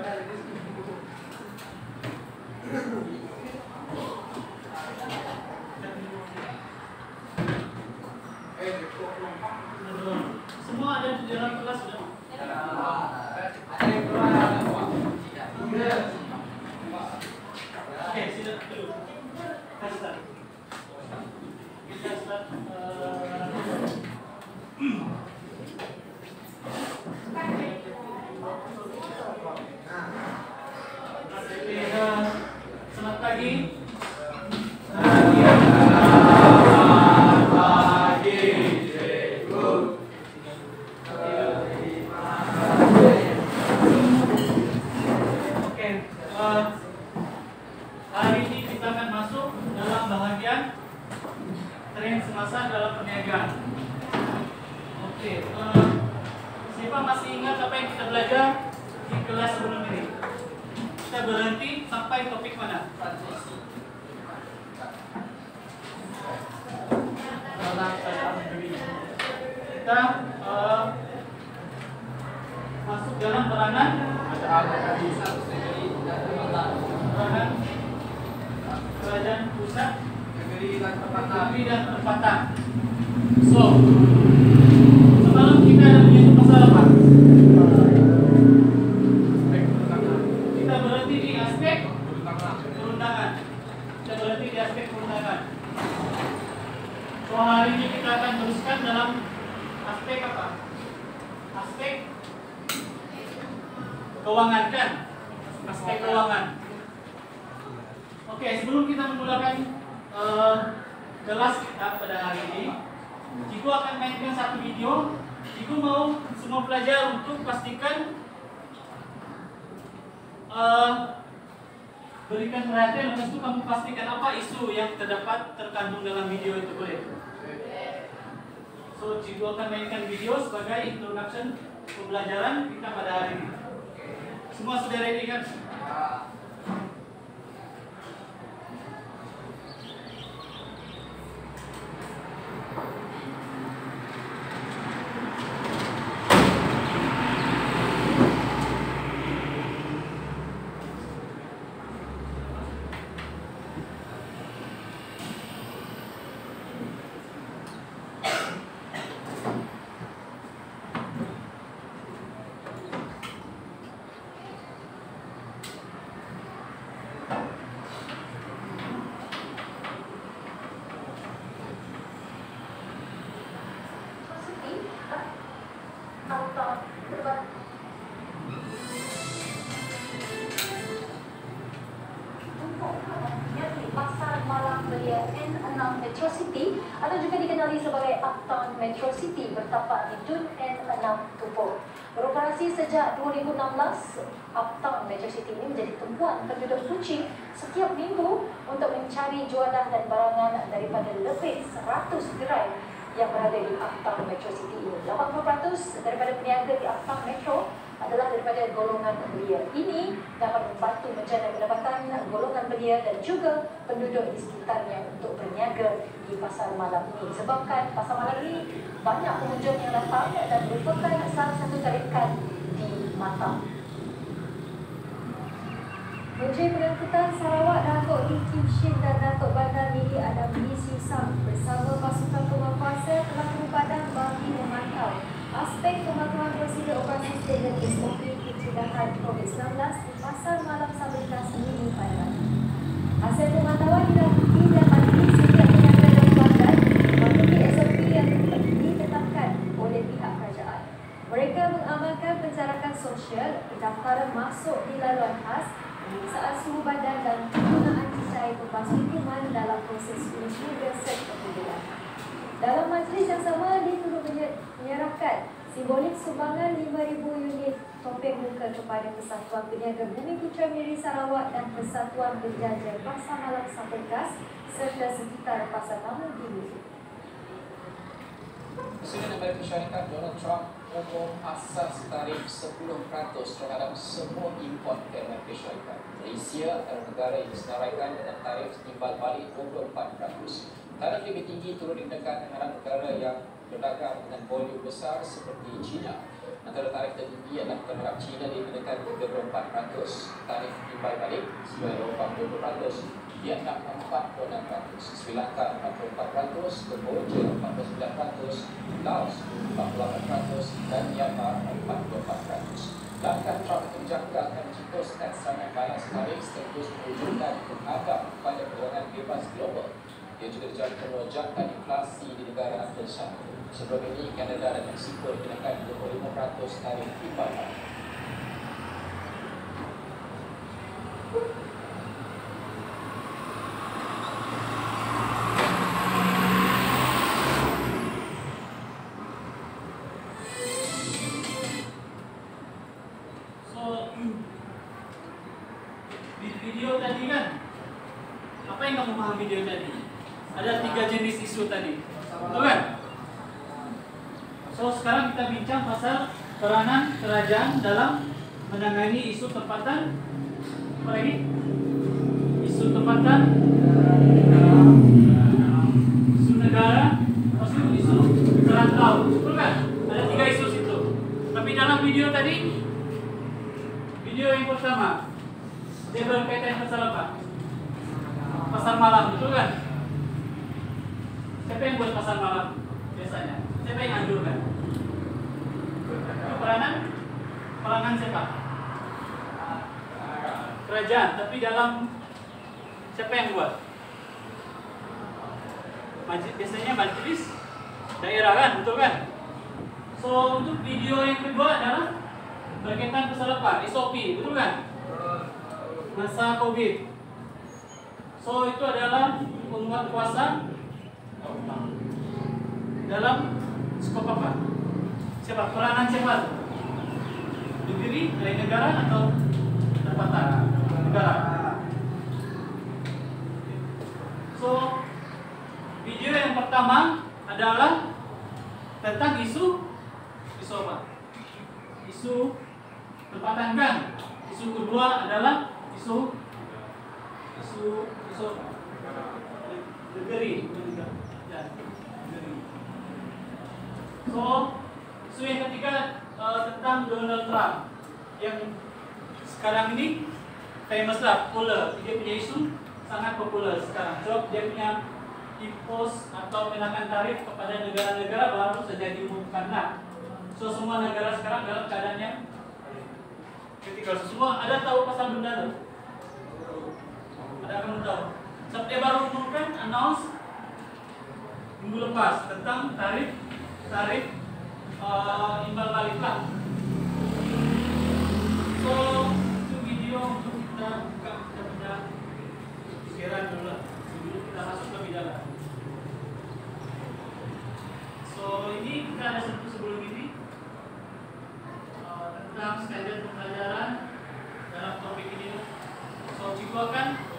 Semua ada di dalam kelas sudah. Oke, silakan dulu. Start. Kita start. Selamat pagi. Hari ini kita akan masuk dalam bahagian tren semasa dalam perniagaan. Oke, siapa masih ingat apa yang kita belajar di kelas sebelum ini? Kita berhenti sampai topik mana? Kita masuk dalam peranan kerajaan pusat, negeri dan tempatan. So, semalam kita ada menyentuh pasal apa? Kita berhenti di aspek perundangan. So, hari ini kita akan teruskan dalam aspek apa? Aspek keuangan, kan? Aspek keuangan. Oke, sebelum kita memulakan kelas kita pada hari ini, Cikgu akan mainkan satu video. Cikgu mau semua pelajar untuk pastikan berikan perhatian. Lepas itu kamu pastikan apa isu yang terkandung dalam video itu, boleh? So, Cikgu akan mainkan video sebagai introduction pembelajaran kita pada hari ini. Semua sudah ready kan? Metro City atau juga dikenali sebagai Uptown Metro City bertapak di Dun N6 Tupou. Beroperasi sejak 2016, Uptown Metro City ini menjadi tumpuan penduduk kunci setiap minggu untuk mencari jualan dan barangan daripada lebih 100 gerai yang berada di Uptown Metro City ini. 80% daripada peniaga di Uptown Metro adalah daripada golongan belia. Ini dapat membantu menjana pendapatan golongan belia dan juga penduduk di sekitarnya untuk berniaga di pasar malam ini. Sebabkan pasar malam ini banyak pengunjung yang datang dan merupakan salah satu tarikan di mata. Menteri Pengangkutan Sarawak Datuk Lee Kim Shin dan Datuk Bandar Mili Adam Lee Siu Sam bersama pasukan penguasa telah berpadan bagi memantau aspek pematuhan prosedur operasi standard SOP pencegahan COVID-19 di pasar malam Sabritas ini pada hari. Hasil pemantauan didapati setiap peniaga dan bandar mematuhi SOP yang ditetapkan oleh pihak kerajaan. Mereka mengamalkan penjarakan sosial, pendaftaran masuk di laluan khas, pemeriksaan suhu badan dan penggunaan cecair pembas lingkungan dalam proses uji reset kependudukan. Dalam majlis yang sama, dia turut menyerahkan simbolik sumbangan 5,000 unit topeng muka kepada Persatuan Peniaga Bumi Putra Miri Sarawak dan Persatuan Penjaja Pasar Malam Sabritas serta sekitar Pasar Malam Gili. Presiden Amerika Syarikat Donald Trump umum asas tarif 10% terhadap semua import ke Amerika Syarikat. Malaysia adalah negara yang disenaraikan dengan tarif timbal balik 24%. Tarif lebih tinggi turut dikenakan negara-negara yang berdagang dengan volume besar seperti China. Antara tarif tertinggi adalah terhadap China dikenakan 34%, tarif timbal balik sebagai Eropah 20%, Vietnam 46%, Sri Lanka 44%, Kamboja 49%, Laos 48%, dan Myanmar 44%. Langkah Trump menjangka akan menciptakan serangan balas tarif sekaligus mewujudkan menghadap pada perdagangan bebas global. Ia juga dijangka melonjakkan inflasi di negara ASEAN. Sebelum ini, Kanada dan Meksiko dikenakan 25% tarif timbal balik. Di video tadi kan, apa yang kamu paham video tadi? Ada 3 jenis isu tadi, betul kan? So sekarang kita bincang pasal peranan kerajaan dalam menangani isu tempatan, apa lagi? Isu tempatan, isu negara, isu perantau, betul kan? Ada 3 isu situ. Tapi dalam video tadi, video yang pertama, dia berkaitan pasal apa? Pasar malam, betul kan? Siapa yang buat pasar malam biasanya? Siapa yang anjurkan? Peranan siapa? Kerajaan, tapi dalam siapa yang buat? Biasanya majelis daerah kan, betul kan? So untuk video yang kedua adalah berkaitan pasal apa? SOP, betul kan? Masa COVID. So itu adalah penguat kuasa dalam skop apa? Siapa? Peranan siapa? Negeri, dari negara atau tempatan? Negara. So video yang pertama adalah tentang isu apa? Isu tempatan kan? Isu kedua adalah isu negeri. So isu yang ketiga tentang Donald Trump yang sekarang ini famous lah, popular. Dia punya isu sangat populer sekarang. So dia punya impose atau menaikkan tarif kepada negara-negara baru saja diumumkan. Nah, so semua negara sekarang dalam keadaan yang ketika semua ada tahu pasal benda itu? Ada kamu tahu? Dia baru umumkan announce minggu lepas tentang tarif imbal balik lah. So itu video untuk kita punya pikiran dulu lah. Sebelum kita masuk lebih dalam. So ini kita ada sebelum ini tentang standar pembelajaran dalam topik ini. So Ciko akan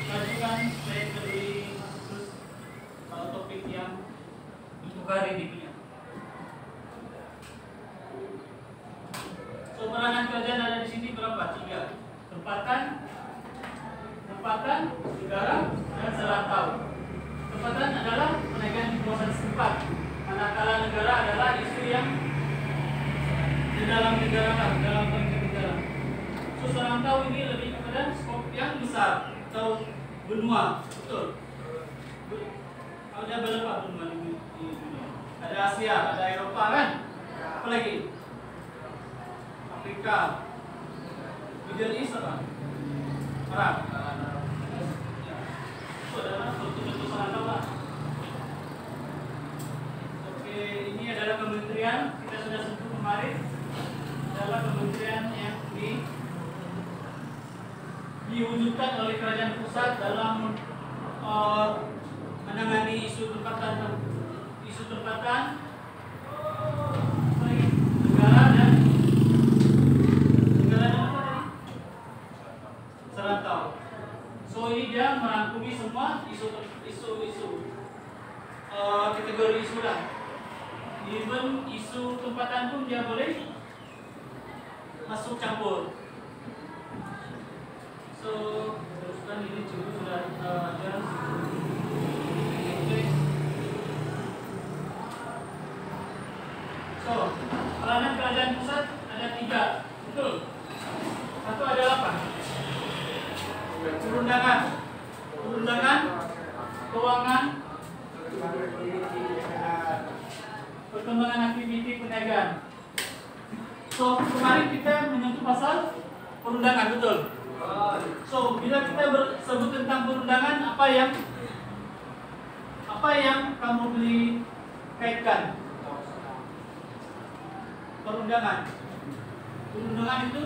majukan slide lebih terus topik yang untuk hari ini punya. So peranan kerajaan ada di sini berapa? 3. Tempatan, negara, dan serantau. Tempatan adalah penaikan di kawasan setempat, manakala negara adalah isu yang di dalam negara, dalam konteks negara. So serantau ini lebih kepada skop yang besar atau benua, betul. Ada berapa benua di dunia? Ada Asia, ada Eropa kan? Apa lagi? Afrika, Middle East apa? Arab. Itu adalah bentuk-bentuk serantau lah. Oke, ini adalah kementerian kita sudah sebut kemarin. Adalah kementerian yang diwujudkan oleh kerajaan pusat dalam menangani isu tempatan, negara dan apa tadi? Serantau. So ini dia merangkumi semua isu kategori isu lah. even isu tempatan pun dia boleh masuk campur. So teruskan ini cukup sudah ada. Okay. So peranan kerajaan pusat ada 3, betul? Satu adalah apa? Perundangan, keuangan, perkembangan aktiviti perniagaan. So kemarin kita menyentuh pasal perundangan, betul? So bila kita sebut tentang perundangan, apa yang kamu beli kaitkan? Perundangan itu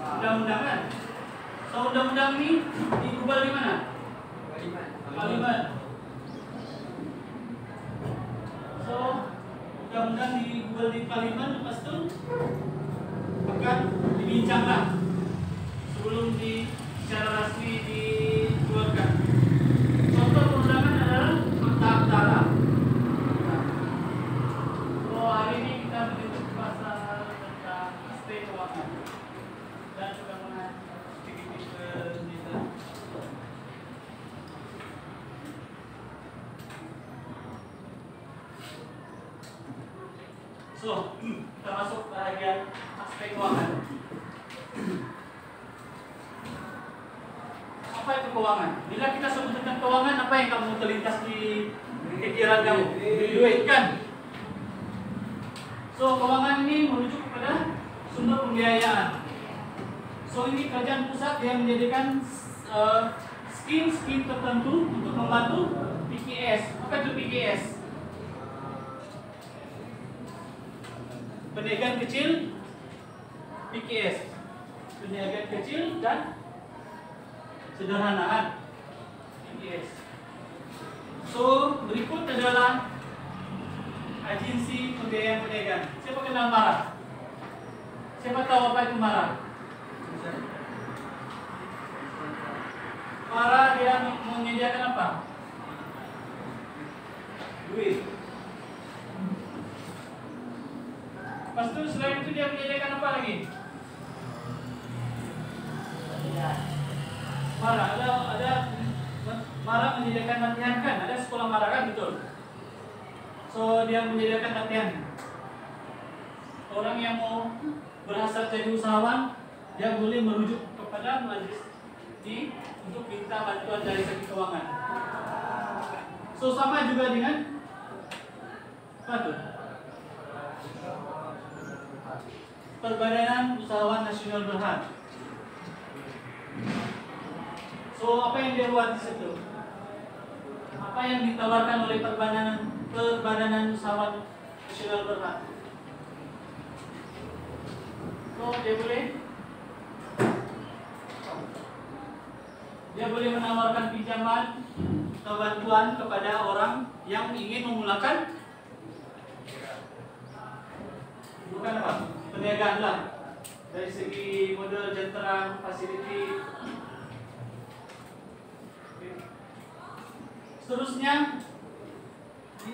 undang-undangan. So undang-undang ini diubah di mana? Parlimen. So undang-undang diubah di parlimen, lepas itu akan dibincanglah sebelum secara rasmi dikeluarkan. Contoh perundangan adalah akta acara. So hari ini kita menyentuh pasal tentang aspek keuangan dan perkembangan aktiviti perniagaan. So, termasuk bahagian aspek keuangan. Apa itu keuangan? Bila kita sebut tentang keuangan, apa yang kamu terlintas di pikiran kamu? Duit, kan? So, keuangan ini merujuk kepada sumber pembiayaan. So, ini kerajaan pusat yang menjadikan skim tertentu untuk membantu PKS. Apa itu PKS? Perniagaan kecil, PKS, perniagaan kecil dan sederhanaan, PKS. So berikut adalah agensi pembiayaan perniagaan. Siapa kenal MARA? Siapa tahu apa itu MARA? MARA dia menyediakan apa? Duit. Lepas itu selain itu dia menyediakan apa lagi? MARA ada MARA menyediakan latihan, kan? Ada sekolah MARA, kan, betul? So dia menyediakan latihan. Orang yang mau berhasrat jadi usahawan, dia boleh merujuk kepada majelis ini untuk minta bantuan dari segi keuangan. So sama juga dengan apa tuh? Perbadanan Usahawan Nasional Berhad. So apa yang dia buat di situ? Apa yang ditawarkan oleh Perbadanan Usahawan Nasional Berhad? So dia boleh menawarkan pinjaman atau bantuan kepada orang yang ingin memulakan bukan apa? Perniagaan lah, dari segi modal, jentera, fasiliti. Seterusnya,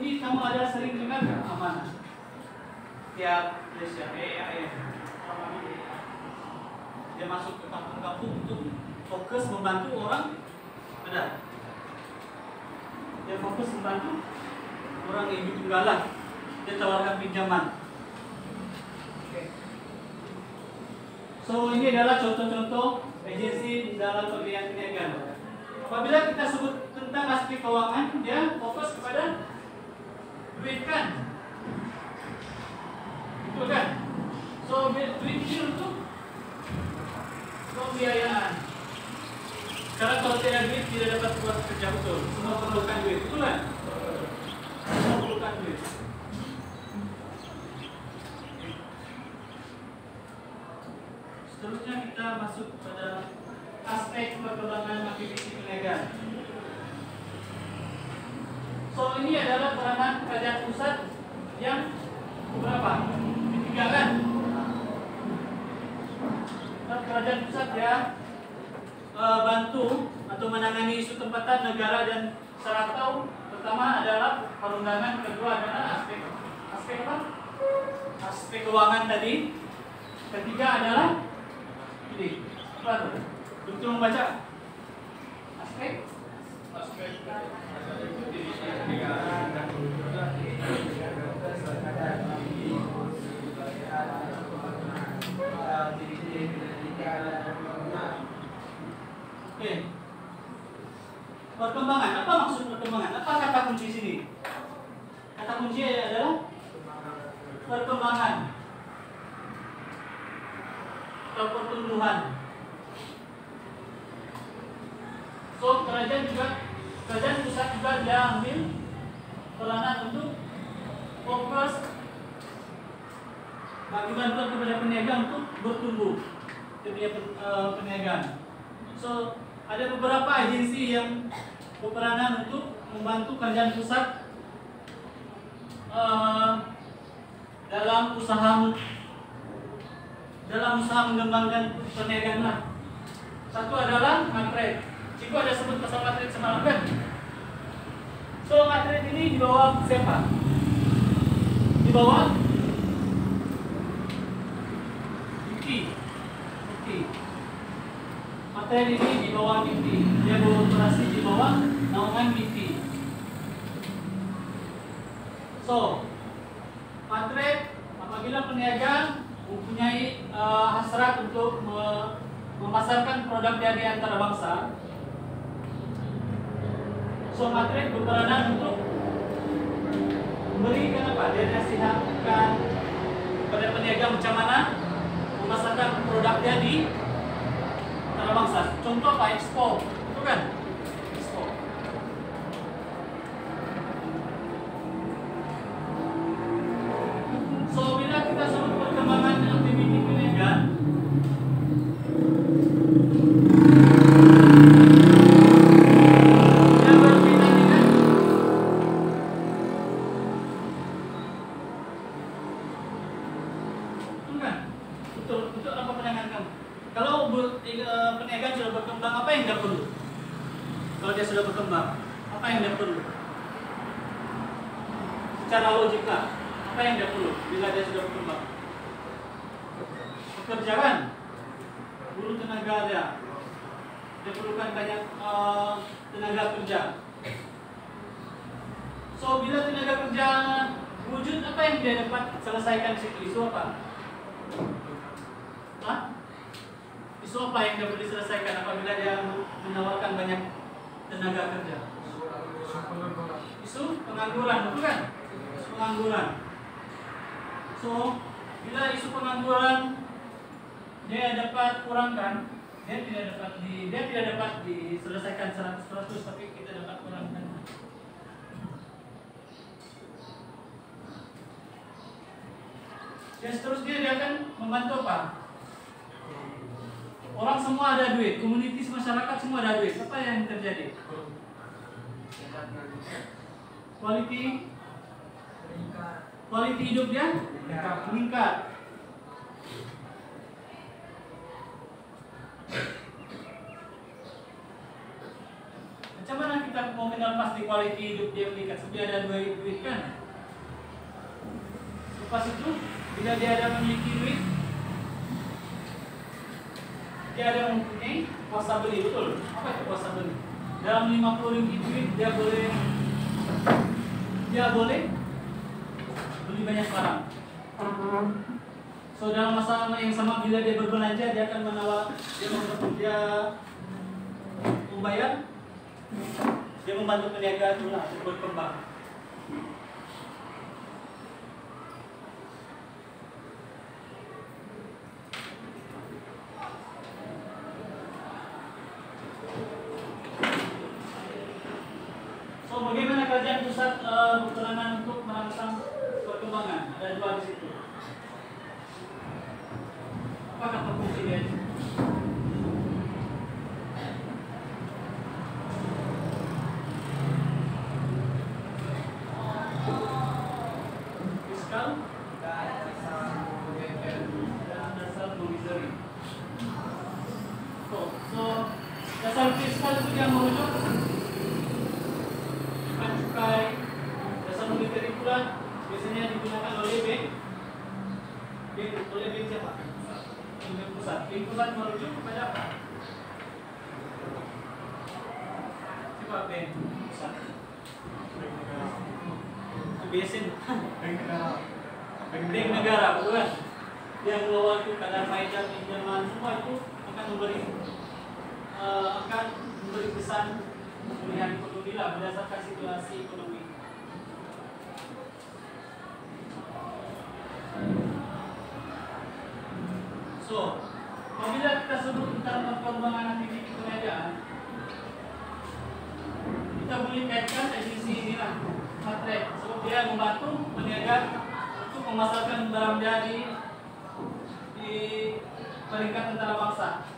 ini kamu ada sering dengar nggak amanah? Tiap Malaysia, dia masuk ke kampung-kampung untuk fokus membantu orang, ada. Dia fokus membantu orang yang hidup tunggalan. Dia tawarkan pinjaman. So ini adalah contoh-contoh agensi dalam pembiayaan perniagaan. Apabila kita sebut tentang aspek keuangan, dia fokus kepada duit, kan? Betul, kan? So duit ini untuk pembiayaan. Karena kalau tidak duit tidak dapat buat kerja, betul. Semua perlukan duit, betul kan? Semua perlukan duit. Seterusnya kita masuk pada aspek perkembangan aktiviti perniagaan. So ini adalah peranan kerajaan pusat yang berapa? Ketiga, kan? Kerajaan pusat ya bantu atau menangani isu tempatan negara dan serantau. Pertama adalah perundangan, kedua adalah aspek apa? Aspek keuangan tadi. Ketiga adalah ini. Apa tuh? Betul membaca? Aspek Oke. Perkembangan. Apa maksud perkembangan? Apa kata kunci sini? Kata kunci adalah perkembangan atau pertumbuhan. So kerajaan pusat juga dia ambil peranan untuk fokus bagi bantuan kepada peniaga untuk bertumbuh perniagaan. So ada beberapa agensi yang berperanan untuk membantu kerajaan pusat dalam usaha mengembangkan perniagaan lah. Satu adalah Matret. Cikgu ada sebut pasal Matret semalam kan? So Matret ini di bawah siapa? Di bawah Dikti. Matret ini di bawah Dikti. Dia beroperasi di bawah naungan Dikti. So Matret apabila peniaga mempunyai hasrat untuk memasarkan produk dari antarabangsa, so Matret berperanan untuk memberikan apa? Dia nasihatkan kepada peniaga macam mana memasarkan produknya di antarabangsa. Contoh apa? Ekspor, itu kan? Ekspor. So bila kita sebut perkembangan aktiviti perniagaan, yang berkaitan dengan betul apa pandangan kamu? Kalau perniagaan sudah berkembang, apa yang dia perlu? Kalau dia sudah berkembang, apa yang dia perlu? Secara logika, apa yang dia perlu bila dia sudah berkembang? Pekerjaan, buruh tenaga dia perlukan banyak tenaga kerja. So bila tenaga kerja wujud, apa yang dia dapat selesaikan situ? Isu apa? Isu apa yang dapat diselesaikan apabila dia menawarkan banyak tenaga kerja? Isu pengangguran, betul kan? Pengangguran. So bila isu pengangguran dia dapat kurangkan, dia tidak dapat diselesaikan 100%, tapi kita dapat kurangkan. Dan seterusnya dia akan membantu apa? Orang semua ada duit, komunitas masyarakat semua ada duit. Apa yang terjadi? Kualiti hidup dia meningkat. Macam mana kita mau kenal pasti kualiti hidup dia meningkat? Sebab ada duit kan? Lepas itu, bila dia ada memiliki duit, dia ada mempunyai kuasa beli, betul? Apa itu kuasa beli? Dalam 50 ringgit duit dia boleh beli banyak barang. So dalam masa yang sama bila dia berbelanja, dia akan dia membayar, dia membantu peniaga itu lah untuk berkembang. Bagaimana kerajaan pusat berperanan untuk merangsang perkembangan? Ada dua di situ. Apa kata kunci dia? Fiskal dan dasar provisori. So dasar fiskal itu yang yang merujuk cukai dasar militer itulah biasanya digunakan oleh bank siapa? Bank pusat. Bank pusat merujuk kepada apa? Siapa bank pusat? BSN. Bank negara, bukan? Yang mengelola itu kadar faedah, pinjaman, semua itu akan memberi pesan pemulihan ekonomi lah berdasarkan situasi ekonomi. So, apabila kita sebut tentang perkembangan aktivitas perniagaan, kita boleh kaitkan agensi ini lah, Matrek, sebab dia membantu peniaga untuk memasarkan barang dia di peringkat antarabangsa.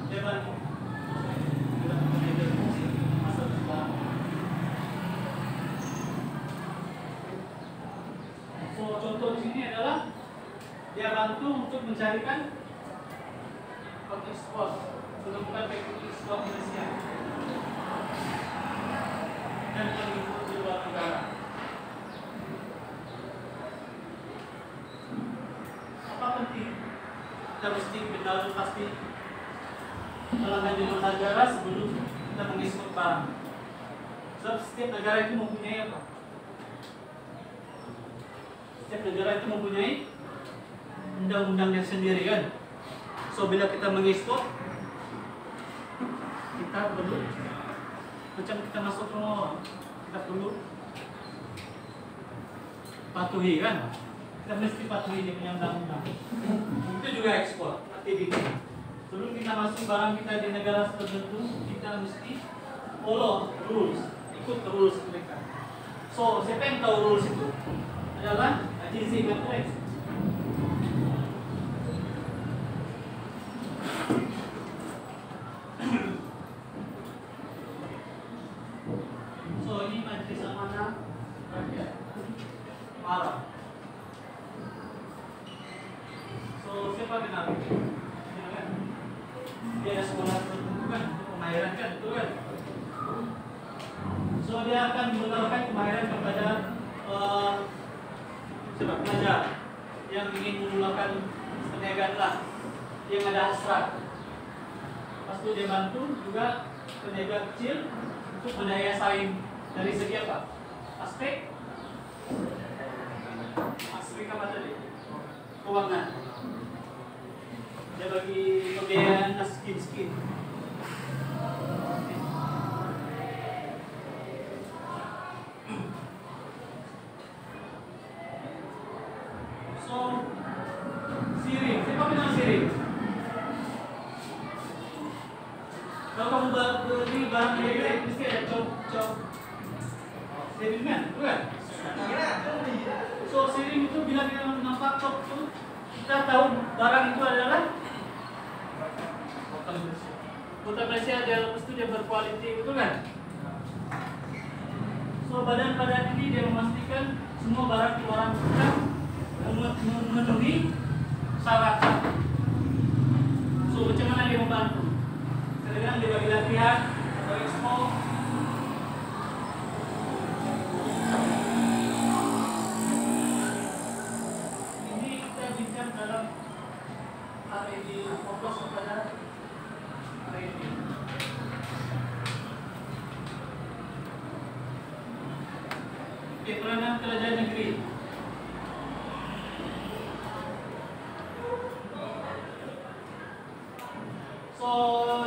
Dia bantu. So, contoh di sini adalah dia bantu untuk mencarikan ekspor, menemukan ekspor Indonesia dan mengimpor di luar negara. Apa penting? Kita mesti kenal pasti pelanggan di luar negara sebelum kita mengekspor barang. Sebab setiap negara itu mempunyai apa? Setiap negara itu mempunyai undang-undangnya sendiri kan. So bila kita mengekspor, kita perlu macam kita masuk ke mall, kita perlu patuhi kan. Kita mesti patuhi dia punya undang-undang. Itu juga ekspor aktivitas. Sebelum kita masuk barang kita di negara tertentu, kita mesti follow rules, ikut rules mereka. So siapa yang tahu rules itu? Adalah agensi Matrek. So ini majelis amanah rakyat Malang. So siapa kenal? Ya kan? Dia ada sekolah tertentu kan untuk kemahiran kan, betul kan? So dia akan menawarkan kemahiran kepada sebab pelajar yang ingin memulakan perniagaan lah, yang ada hasrat. Lepas itu dia bantu juga peniaga kecil untuk berdaya saing dari segi apa? Aspek apa tadi? Keuangan. Dia bagi pembiayaan skin. So, siring. Siapa kenal siring? Kalau kamu beli barang elektrik, mesti ada cok. Siring kan? Bukan? So, siring itu bila kita nampak cok itu, kita tahu barang itu adalah Kota Malaysia. Dia lepas itu dia berkualiti, betul kan? So badan-badan ini dia memastikan semua barang keluaran kita memenuhi syarat. So macam mana dia membantu? Kadang-kadang dia bagi latihan atau expo. Ini kita bincang dalam hari ini, fokus kepada peranan kerajaan negeri. So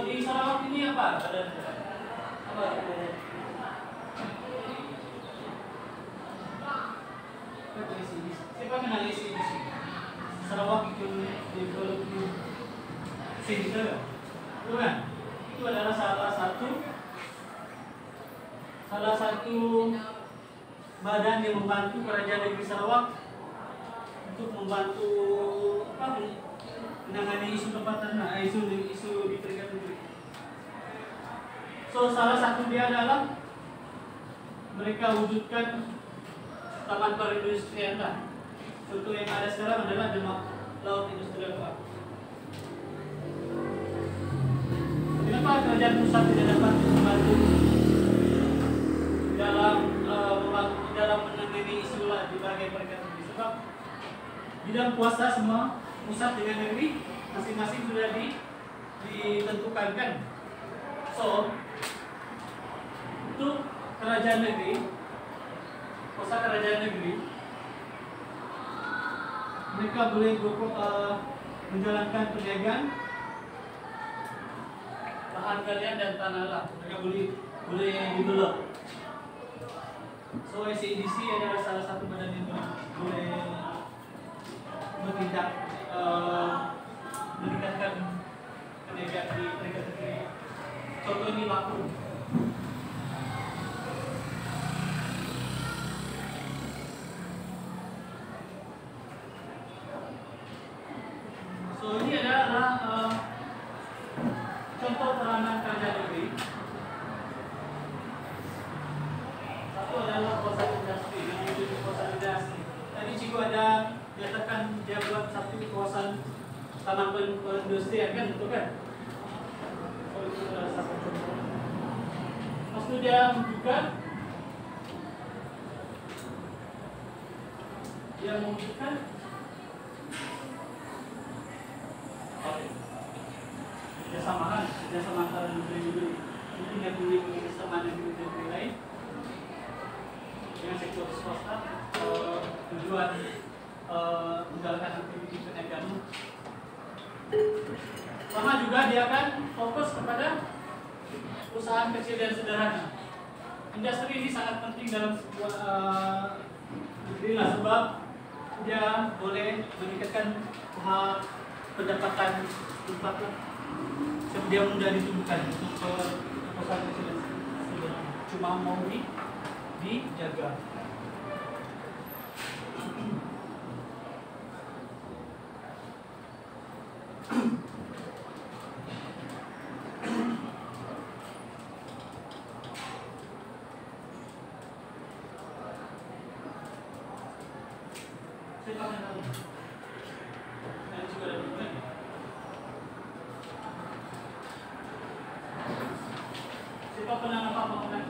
di Sarawak ini apa? Apa? Siapa kenal ICBC? Sarawak itu Development Center, bukan? Itu adalah salah satu badan yang membantu kerajaan negeri Sarawak untuk membantu menangani isu tempatan, isu di peringkat negeri. So salah satu dia adalah mereka wujudkan taman perindustrian lah. Contoh yang ada sekarang adalah Demak Laut Industrial Park. kerajaan pusat tidak dapat membantu dalam menangani isu di bagian mereka sendiri, sebab bidang kuasa semua pusat dengan negeri masing-masing sudah ditentukan kan. So untuk kerajaan negeri, kuasa kerajaan negeri, mereka boleh menjalankan perniagaan lahan galian dan tanah lah, mereka boleh develop. So SADC adalah salah satu badan yang boleh bertindak meningkatkan perniagaan di mereka sendiri. Contoh ini laku. So ini adalah contoh peranan kerajaan negeri. Satu adalah kawasan industri, yang menuju kawasan industri. Tadi Cikgu ada nyatakan dia buat satu kawasan taman perindustrian kan, betul kan? So itu adalah satu contoh. Lepas itu dia menunjukkan kerjasama antara negeri-negeri. Mungkin dia boleh bersama negeri-negeri lain dengan sektor swasta, tujuan menjalankan aktiviti perniagaan. Sama juga dia akan fokus kepada usaha kecil dan sederhana. Industri ini sangat penting dalam sebuah negeri lah, sebab dia boleh meningkatkan pendapatan tempat sebab dia mudah ditumbuhkan untuk usaha kecil dan sederhana. Cuma mau dijaga. Siapa pernah nampak bangunan?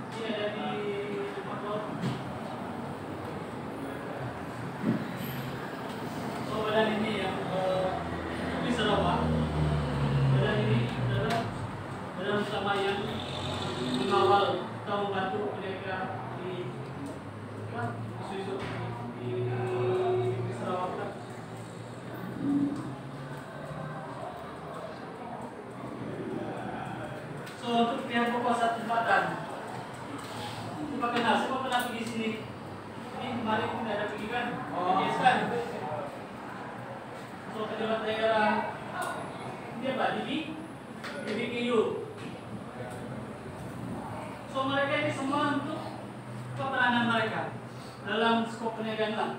Ini ada di Makhluk. So badan ini yang di Sarawak. Badan ini adalah badan utama yang mengawal atau membantu mereka di isu-isu di Sarawak. So untuk pihak penguasa tempatan, siapa kenal? Siapa pernah pergi sini? Ini kemarin kita ada pergi kan? Yes kan? So pejabat daerah dia apa? Di BBKU. So mereka ini semua untuk peranan mereka dalam skop perniagaan lah.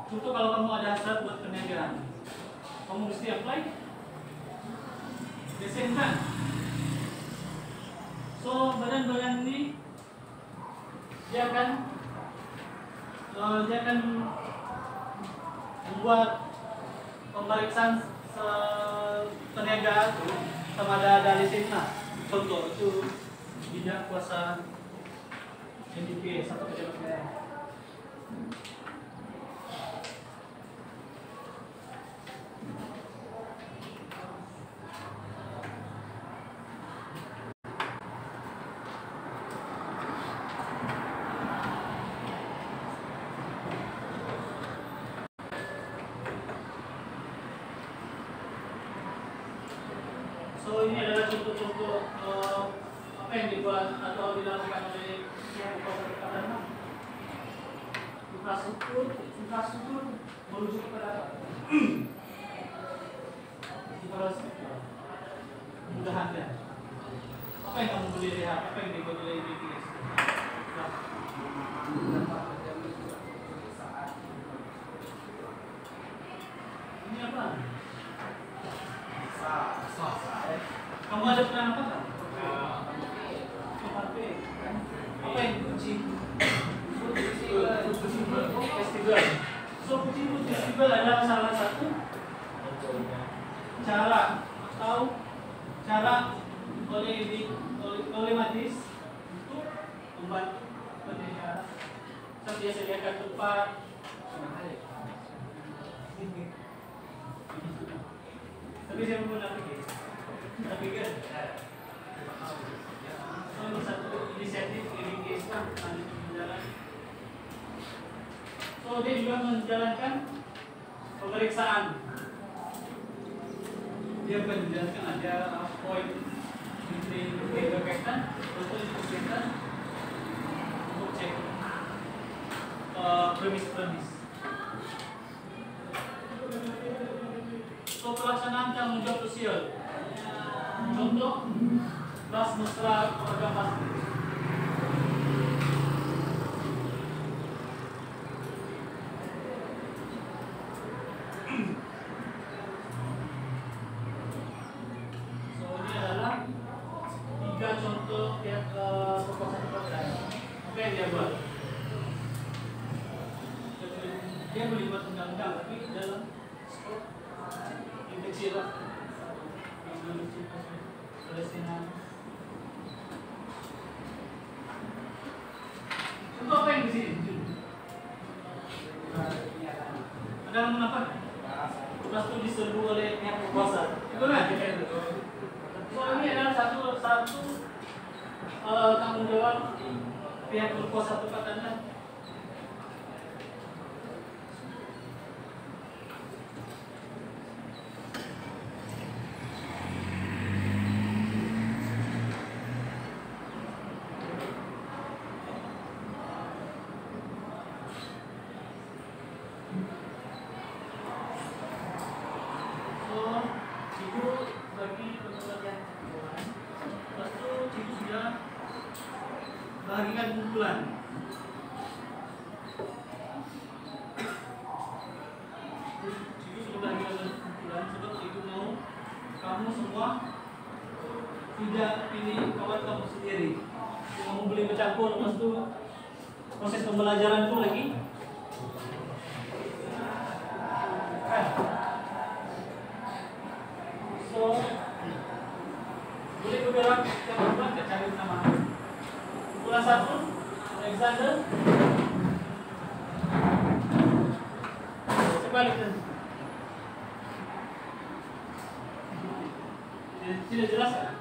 Contoh kalau kamu ada hasrat buat perniagaan, kamu mesti apply desain kan? So badan-badan ini dia akan membuat pemeriksaan perniagaan sama ada desain lah. Contoh itu bidang kuasa NDP satu pejabat daerah. So ini adalah contoh-contoh apa yang dibuat atau dilakukan oleh pihak kawasan infrastruktur merujuk kepada apa? Infrastruktur kemudahannya. Apa yang kamu boleh lihat? Apa yang dibuat oleh BTS? Ini apa? Kamu ada pernah apa kan? Apa yang kucing? Festival. So kucing festival adalah salah satu cara cara oleh majelis untuk membantu penyelenggara. Saya biasa sediakan tempat. Tapi saya pun tak pikir. So, ini satu inisiatif living Islam menjalankan. So, dia juga menjalankan pemeriksaan. Dia akan menjalankan ada poin berkaitan untuk kesehatan untuk cek premis. So, pelaksanaan tanggung jawab sosial. Contoh kelas mesra keluarga pasti. So, ini adalah 3 contoh yang proposal program. Apa yang dia buat? Dia boleh buat undang-undang, tapi dalam skop yang kecil lah. Palestina. Contoh apa yang di sini? Ada namun apa? Kelas itu diserbu oleh pihak berkuasa. Itu kan? So, ini adalah satu tanggung jawab pihak berkuasa tempat Anda. Bagikan kumpulan. Itu sudah bagikan kumpulan sebab itu mau kamu semua tidak pilih kawan kamu sendiri. Kamu boleh bercampur, lepas itu proses pembelajaran itu lagi. So, boleh bergerak ke kumpulan, ke cari nama. Kumpulan 1, Alexander. Sebaliknya. Tidak jelas kan?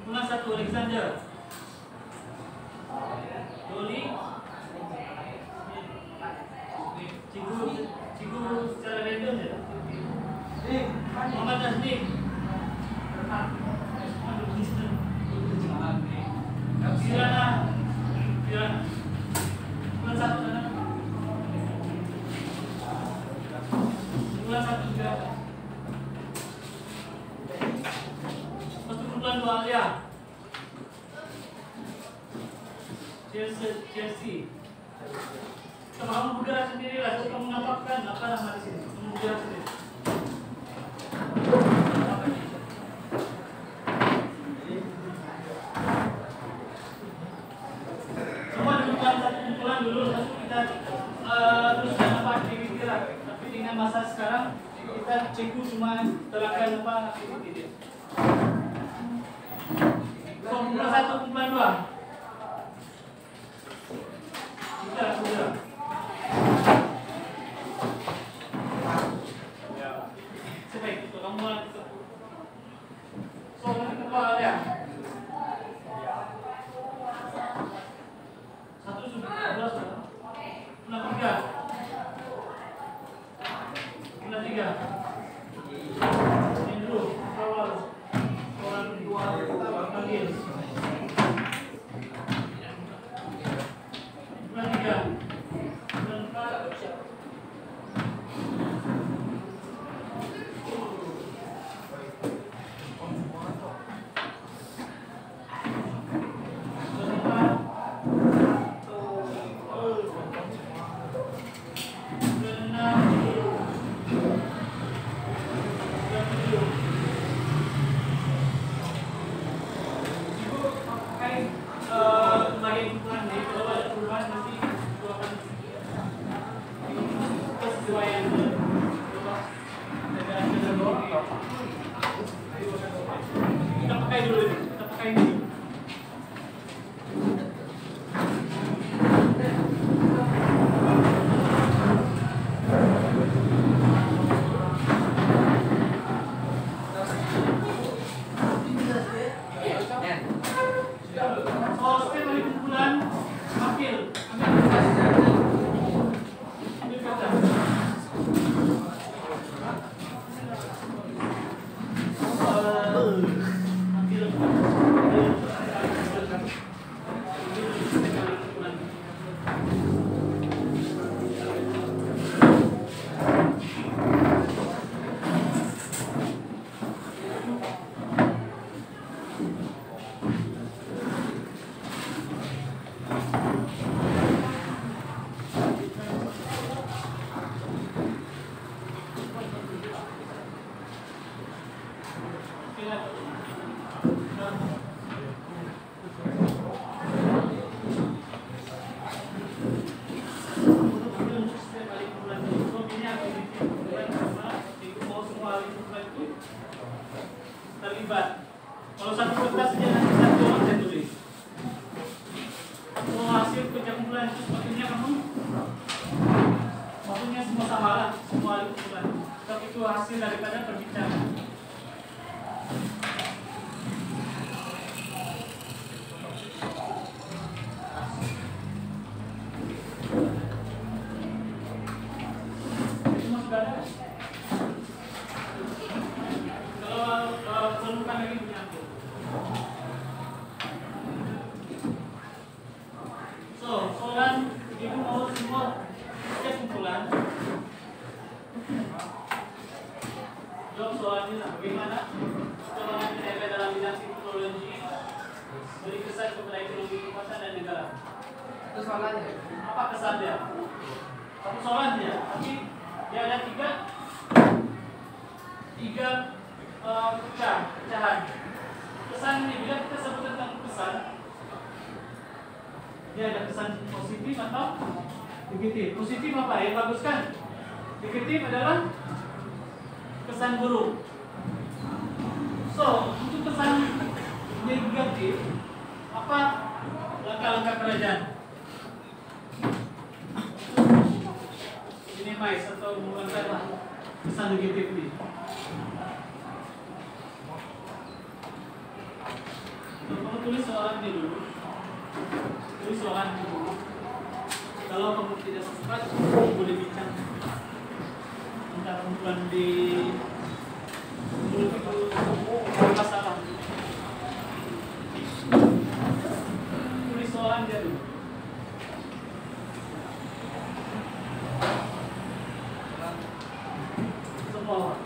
Kumpulan 1, Alexander. Doli. Cikgu secara random je. Muhammad Tasnim. Kirana. Kumpulan 1 sana. Kumpulan 1 juga. Lepas tu kumpulan 2 Alia. Chelsea. Kamu bergerak sendiri lah, kamu mengapakan apa nama di sini. Kamu bergerak sendiri. Semua dudukkan satu kumpulan dulu, lalu kita teruskan apa aktiviti lah. Tapi dengan masa sekarang kita cikgu cuma terangkan apa aktiviti dia. So, kumpulan 1, kumpulan 2. Sudah. Sebaik itu kamu mulai. So, nanti kepala dia. 1 sudah 12 sudah. Kumpulan 3. Kumpulan 3. Andrew, awal. Orang 2 panggil. hasil kerja kumpulan itu sepatutnya kamu maksudnya semua sama lah, semua kumpulan. Tapi itu hasil daripada perbincangan. Semua sudah ada. Kalau perlukan lagi punya aku. So, soalan ibu mau semua setiap kumpulan jawab soalnya lah. Bagaimana perkembangan PDB dalam bidang teknologi beri kesan kepada ekonomi kawasan dan negara? Itu soalannya. Apa kesannya? Satu soalan dia, tapi dia ada tiga pecahan. Kesan ini bila kita sebut tentang kesan, dia ada kesan positif atau negatif. Positif apa? Yang bagus kan? Negatif adalah kesan buruk. So, untuk kesan negatif, apa langkah-langkah kerajaan? Minimize atau mengurangkan kesan negatif ini. Kamu tulis soalan ini dulu. Tulis soalan ini dulu. Kalau kamu tidak sempat, kamu boleh bincang. Entah kumpulan di mulut itu masalah. Tulis soalan dia dulu. Semua orang.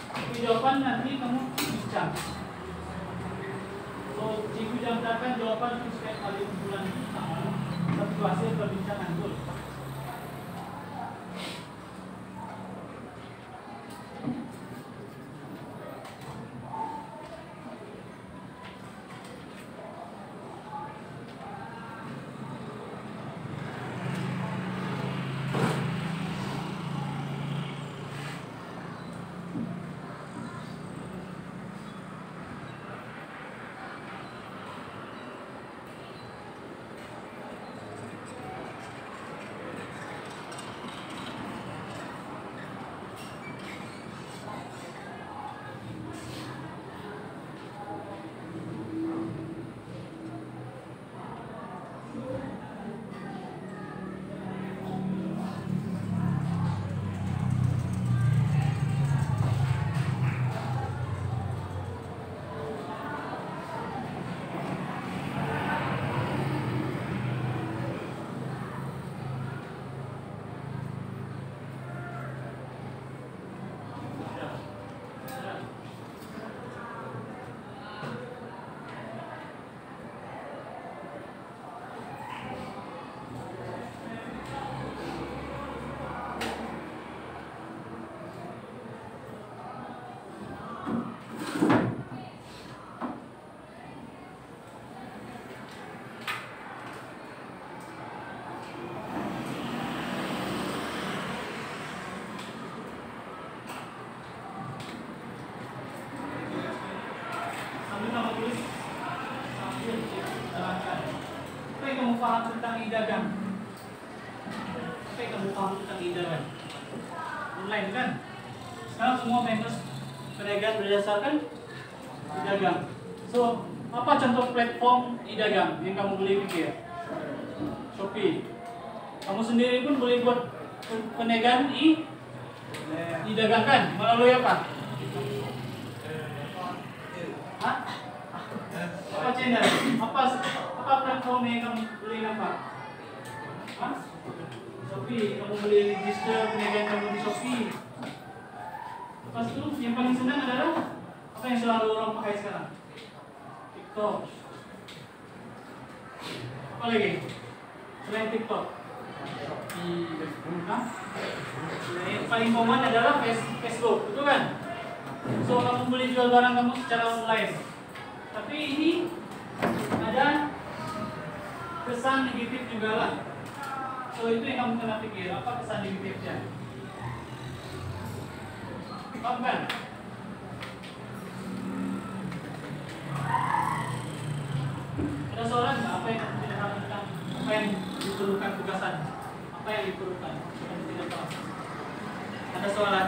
Tapi jawaban nanti kamu bincang. So, cikgu jangan jawaban itu setiap kali kumpulan sama. Satu hasil perbincangan dulu. Paham tentang e-dagang? Apa yang kamu paham tentang e-dagang? Online kan? Sekarang semua members perdagangan berdasarkan e-dagang. So, apa contoh platform e-dagang yang kamu boleh pikir? Shopee. Kamu sendiri pun boleh buat perniagaan e-dagang kan? Melalui apa? Hah? Apa channel? Apa platform yang kamu boleh nampak? Hah? Shopee, kamu boleh register perniagaan kamu di Shopee. Lepas itu yang paling senang adalah apa yang selalu orang pakai sekarang? TikTok. Apa lagi? Selain TikTok? Hah? Yang paling common adalah Facebook, betul kan? So kamu boleh jual barang kamu secara online. Tapi ini ada kesan negatif juga lah. So itu yang kamu kena pikir, apa kesan negatifnya? Paham kan? Ada soalan nggak? Apa yang kamu tidak tahu tentang yang diperlukan tugasan? Apa yang diperlukan? Kita tidak tahu. Ada soalan?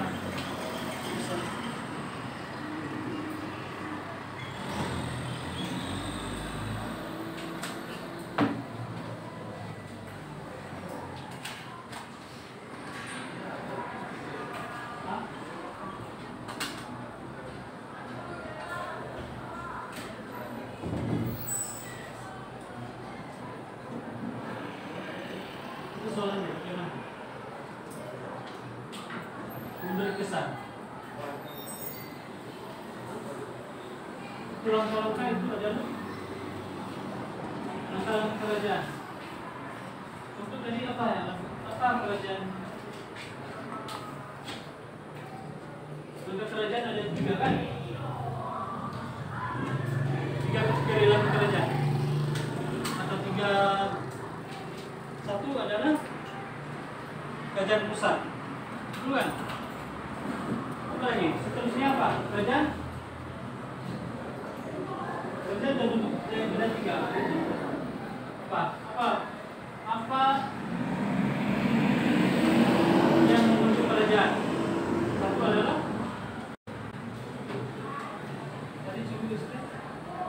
Itu soalannya gimana? Memberi kesan. Langkah-langkah itu adalah langkah-langkah kerajaan. Untuk tadi apa ya? Apa kerajaan? Langkah kerajaan ada 3 kan? 3 langkah kerajaan. Atau 3. Satu adalah kerajaan pusat. Betul kan? Apa lagi? Seterusnya apa? Kerajaan dan bentuk yang ada 3. Apa yang membentuk kerajaan? Satu adalah tadi cukup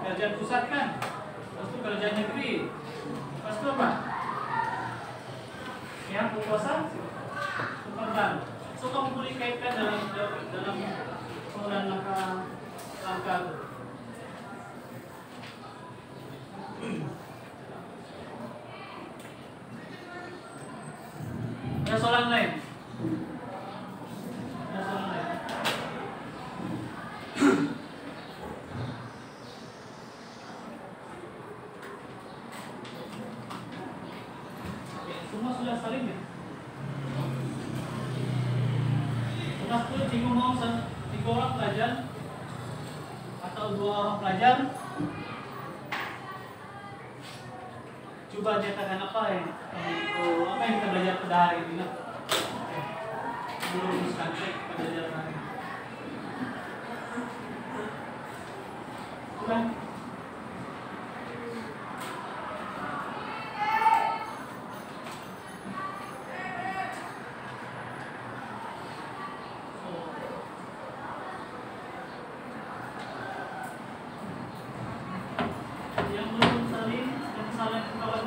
kerajaan pusat kan? Lepas itu kerajaan negeri. Lepas itu apa? Yang berkuasa pemerintahan. So kamu boleh kaitkan dalam soalan langkah. Ada soalan lain? Ada soalan lain? Oke, semua sudah saling ya? Lepas itu cikgu mau 3 orang pelajar atau 2 orang pelajar. Coba nyatakan apa yang kita belajar pada hari ini lah. Merumuskan pelajaran hari ini. Sudah. Yang belum saling dan salah kawan.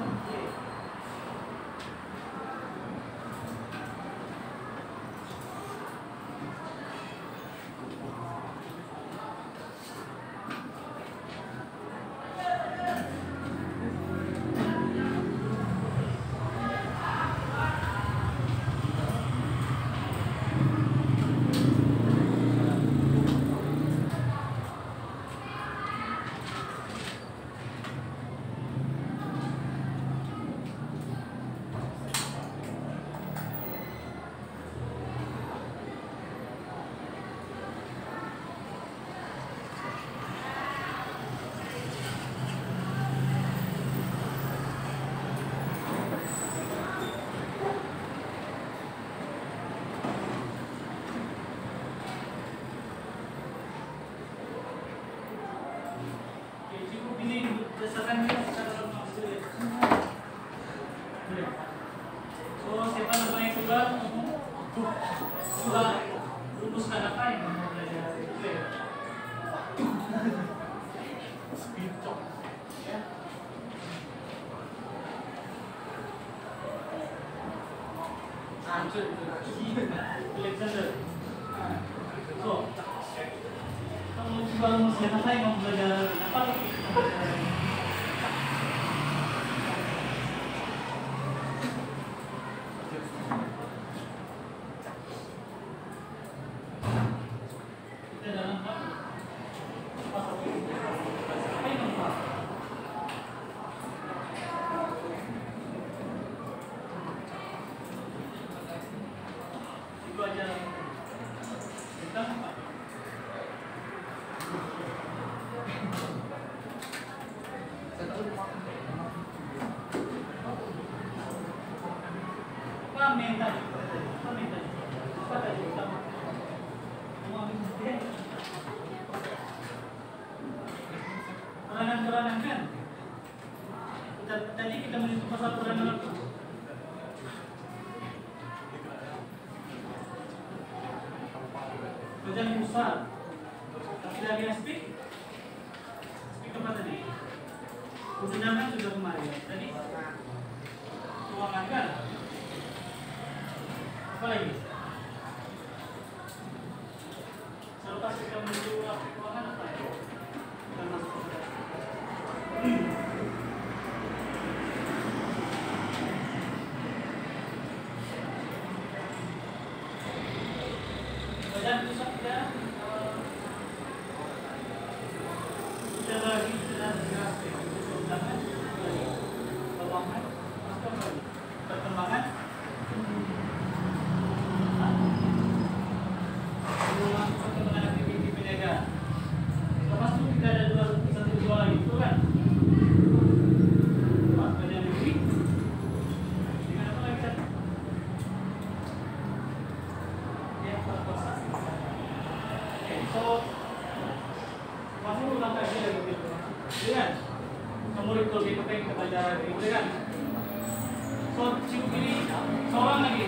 Berdasarkan secara maksud. So siapa namanya juga sudah rumuskan apa yang mau belajar itu ya. Speedtalk ya. Alexander. So kalau coba rumuskan apa yang mau belajar apa? Peranan kan? Kita tadi kita menyentuh pasal peranan apa? Kerjaan besar. Tapi dari aspek apa tadi? Undangan sudah kemarin. Tadi keuangan kan? Apa lagi? Selepas kita menuju aspek keuangan apa ya? Kita masuk ke badan pusat kita lagi sudah aspek undangan, keuangan, perkembangan. Perkembangan aktiviti penjagaan. Lepas itu kita ada dua lagi, itu kan? Badan negeri. Dengan apa lagi kan? Ya, perkosa. Oke, so masih ulang kaji lagi gitu, kan? Kamu recall gitu kan kita belajar gitu kan? So cukup ini seorang lagi.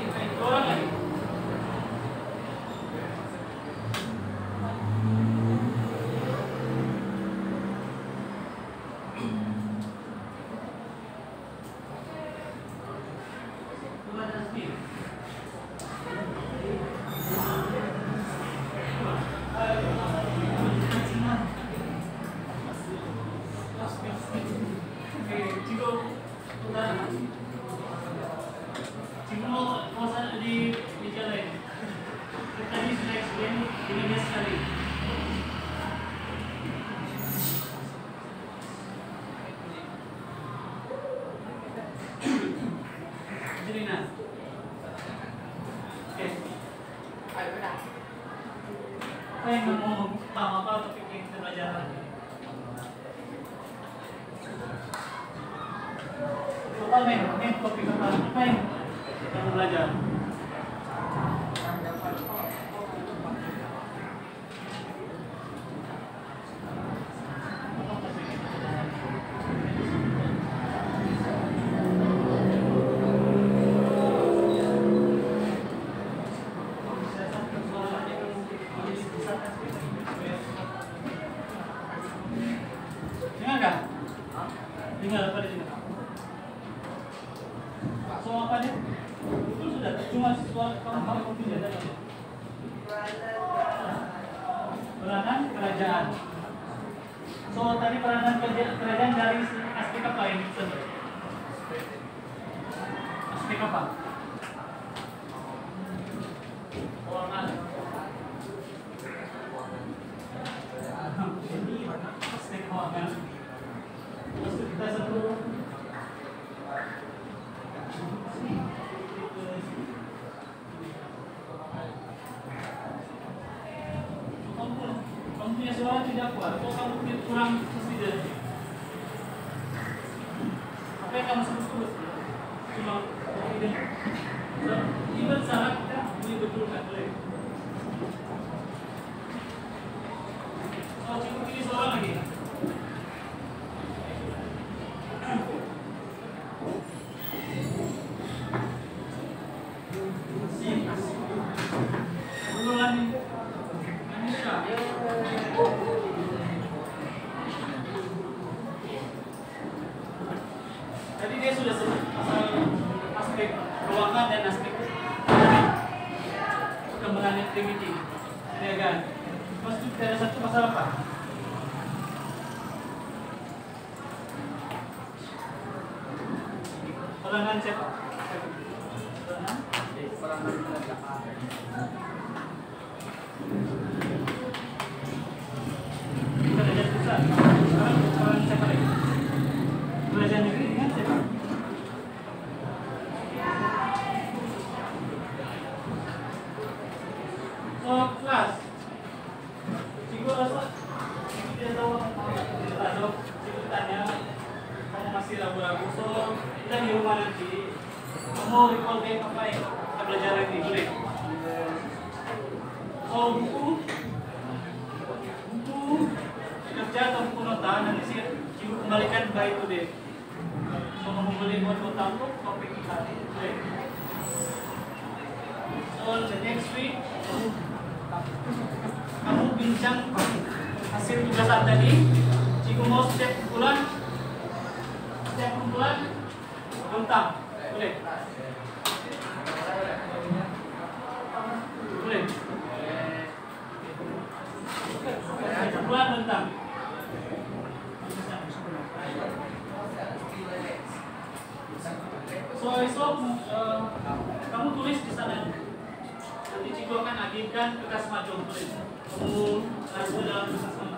Apa yang mau paham apa topik yang kita belajar lagi? Total main topik apa yang kita mau belajar? Dengar apa di sini? So apa nih? Itu sudah cuma soal kamu tidak ada. Peranan kerajaan. So tadi peranan kerajaan dari aspek apa yang disebut? Aspek apa? Keuangan. Aspek keuangan. Terus kita satu kamu punya suara tidak kuat, kok kamu punya kurang presiden? Apa yang kamu sebut? Cuma presiden. Ini salah kita, ini betul nggak boleh. Oh, cukup ini suara lagi. Tadi dia sudah sebut aspek keuangan dan aspek perkembangan aktiviti perniagaan. Mas itu ada satu masalah apa? Peranan siapa? Peranan kerajaan. Kerajaan pusat. Sekarang peranan siapa lagi? Kerajaan negeri dengan siapa? Oh, kelas. Cikgu rasa tidak tahu atau cikgu tanya kamu masih ragu-ragu, so kita di rumah nanti kamu recall back apa yang kita belajar ini, boleh? So buku kerja atau buku nota nanti cikgu kembalikan by today. So boleh buat foto topik hari. Boleh. So the next week kamu bincang hasil tugasan tadi. Cikgu mau setiap kumpulan tentang. Boleh. Boleh. Kumpulan tentang. So esok kamu tulis di sana. Nanti cikgu akan agihkan ke Kasmajong tulis. Kamu rasa dalam tugas kamu.